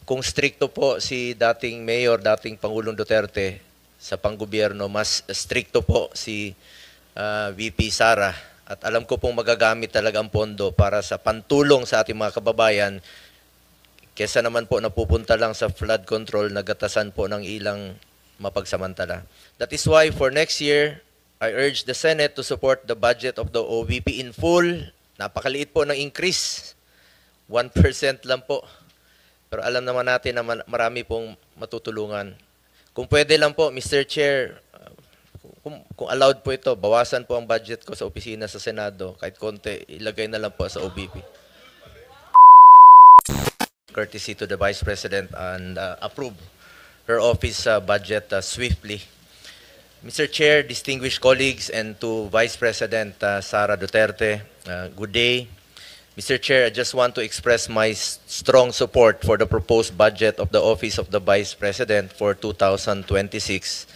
Kung stricto po si dating Mayor, dating Pangulong Duterte sa panggobyerno, mas stricto po si VP Sara. At alam ko pong magagamit talaga ang pondo para sa pantulong sa ating mga kababayan kesa naman po napupunta lang sa flood control, nagatasan po ng ilang mapagsamantala. That is why for next year, I urge the Senate to support the budget of the OVP in full. Napakaliit po ng increase. 1% lang po. Pero alam naman natin na marami pong matutulungan. Kung pwede lang po, Mr. Chair, kung allowed po ito, bawasan po ang budget ko sa opisina sa Senado. Kahit konti, ilagay na lang po sa OVP. Courtesy to the Vice President and approve her office budget swiftly. Mr. Chair, distinguished colleagues, and to Vice President Sara Duterte, good day. Mr. Chair, I just want to express my strong support for the proposed budget of the Office of the Vice President for 2026.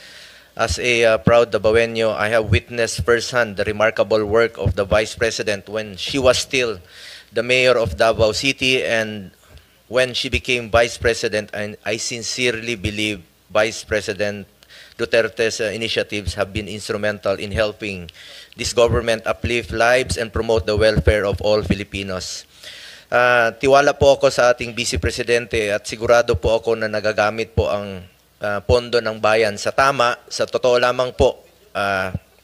As a proud Dabawenyo, I have witnessed firsthand the remarkable work of the Vice President when she was still the Mayor of Davao City and when she became Vice President, and I sincerely believe Vice President Duterte's initiatives have been instrumental in helping this government uplift lives and promote the welfare of all Filipinos. Tiwala po ako sa ating Vice Presidente at sigurado po ako na nagagamit po ang pondo ng bayan sa tama. Sa totoo lamang po,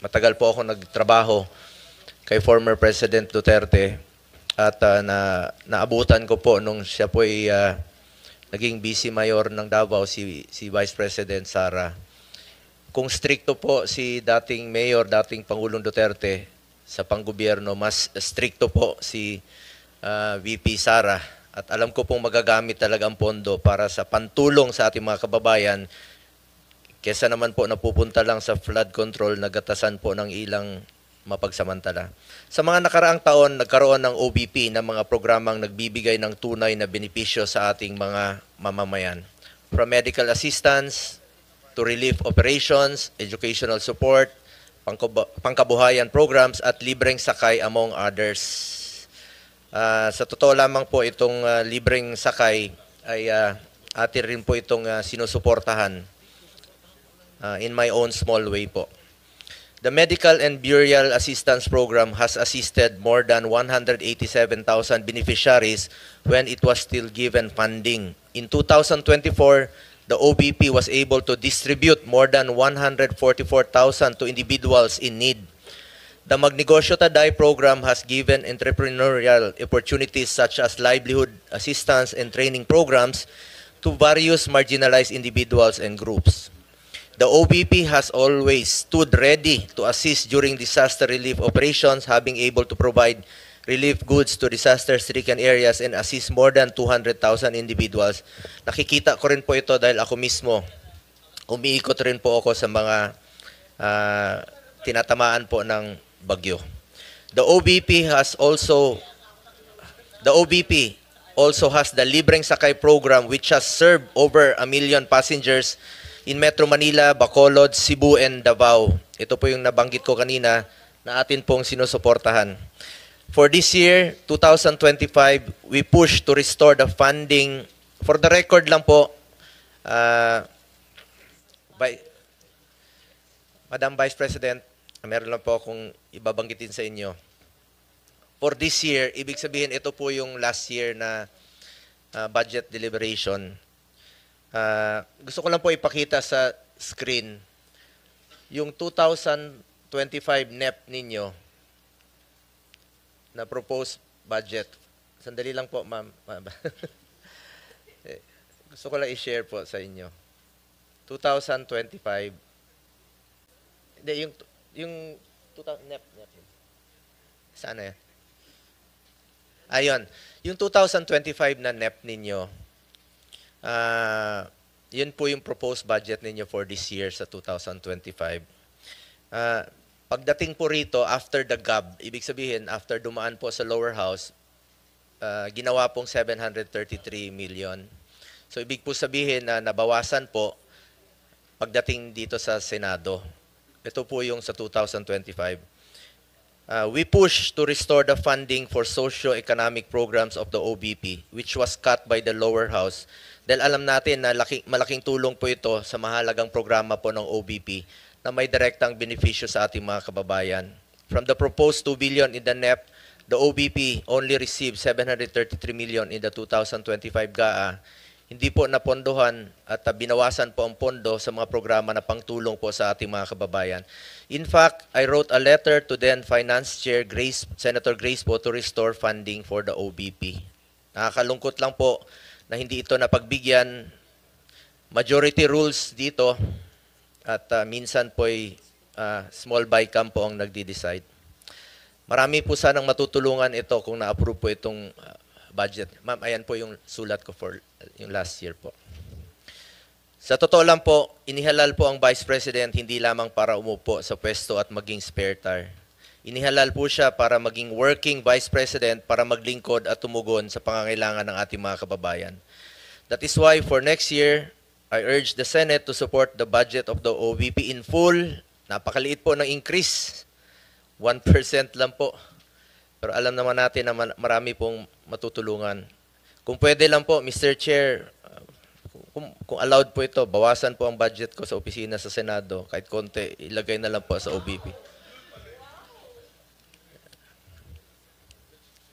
matagal po ako nagtrabaho kay former President Duterte at naabutan ko po nung siya po ay naging Vice Mayor ng Davao, si Vice President Sara. Kung stricto po si dating Mayor, dating Pangulong Duterte sa panggobyerno, mas stricto po si VP Sara. At alam ko pong magagamit talaga ang pondo para sa pantulong sa ating mga kababayan kesa naman po napupunta lang sa flood control, nagatasan po ng ilang mapagsamantala. Sa mga nakaraang taon, nagkaroon ng OBP na mga programang nagbibigay ng tunay na benepisyo sa ating mga mamamayan. From medical assistance to relief operations, educational support, pangkabuhayan programs, at libreng sakay among others. Sa totoo lamang po itong libreng sakay ay atin rin po itong sinusuportahan in my own small way po. The Medical and Burial Assistance Program has assisted more than 187,000 beneficiaries when it was still given funding. In 2024, the OBP was able to distribute more than 144,000 to individuals in need. The Magnegosyo Taday program has given entrepreneurial opportunities such as livelihood assistance and training programs to various marginalized individuals and groups. The OBP has always stood ready to assist during disaster relief operations, having able to provide relief goods to disaster-stricken areas and assist more than 200,000 individuals. Nakikita ko rin po ito dahil ako mismo, umiikot rin po ako sa mga tinatamaan po ng bagyo. The OBP also has the Libreng Sakay program, which has served over 1 million passengers in Metro Manila, Bacolod, Cebu, and Davao. Ito po yung nabanggit ko kanina na atin pong sinusuportahan. For this year, 2025, we push to restore the funding. For the record lang po, Madam Vice President, meron lang po akong ibabanggitin sa inyo. For this year, ibig sabihin ito po yung last year na budget deliberation. Gusto ko lang po ipakita sa screen yung 2025 NEP ninyo na proposed budget. Sandali lang po, ma'am. Gusto ko lang i-share po sa inyo. 2025. Hindi, yung 2000, NEP. Saan na yan? Ayun. Yung 2025 na NEP ninyo, yun po yung proposed budget ninyo for this year sa 2025. Pagdating po rito, after the GAB, ibig sabihin, after dumaan po sa lower house, ginawa pong 733 million. So, ibig po sabihin na nabawasan po pagdating dito sa Senado. Ito po yung sa 2025. We push to restore the funding for socio-economic programs of the OBP, which was cut by the lower house. Dahil alam natin na malaking tulong po ito sa mahalagang programa po ng OBP na may direktang benepisyo sa ating mga kababayan. From the proposed 2 billion in the NEP, the OBP only received 733 million in the 2025 GAA. Hindi po napondohan at binawasan po ang pondo sa mga programa na pangtulong po sa ating mga kababayan. In fact, I wrote a letter to then Finance Chair Senator Grace po to restore funding for the OBP. Nakakalungkot lang po na hindi ito napagbigyan. Majority rules dito at minsan po ay small bycam po ang nagdi-decide. Marami po sanang matutulungan ito kung na-approve po itong budget. Ma'am, ayan po yung sulat ko for yung last year po. Sa totoo lang po, inihalal po ang Vice President hindi lamang para umupo sa pwesto at maging spare tire. Inihalal po siya para maging working Vice President para maglingkod at tumugon sa pangangailangan ng ating mga kababayan. That is why for next year, I urge the Senate to support the budget of the OVP in full. Napakaliit po ng increase. 1% lang po. Pero alam naman natin na marami pong matutulungan. Kung pwede lang po, Mr. Chair, kung allowed po ito, bawasan po ang budget ko sa opisina sa Senado. Kahit konti, ilagay na lang po sa OBP.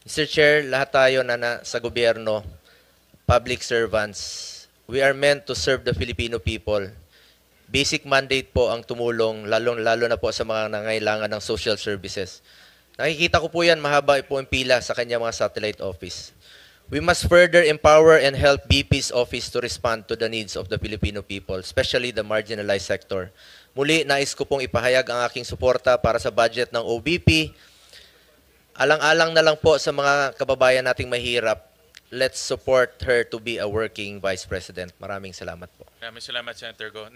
Mr. Chair, lahat tayo na sa gobyerno, public servants, we are meant to serve the Filipino people. Basic mandate po ang tumulong, lalo na po sa mga nangailangan ng social services. Nakikita ko po yan, mahaba po ang pila sa kanyang mga satellite office. We must further empower and help BP's office to respond to the needs of the Filipino people, especially the marginalized sector. Muli, nais ko pong ipahayag ang aking suporta para sa budget ng OBP. Alang-alang na lang po sa mga kababayan nating mahirap. Let's support her to be a working Vice President. Maraming salamat po. Maraming salamat, Senator Go.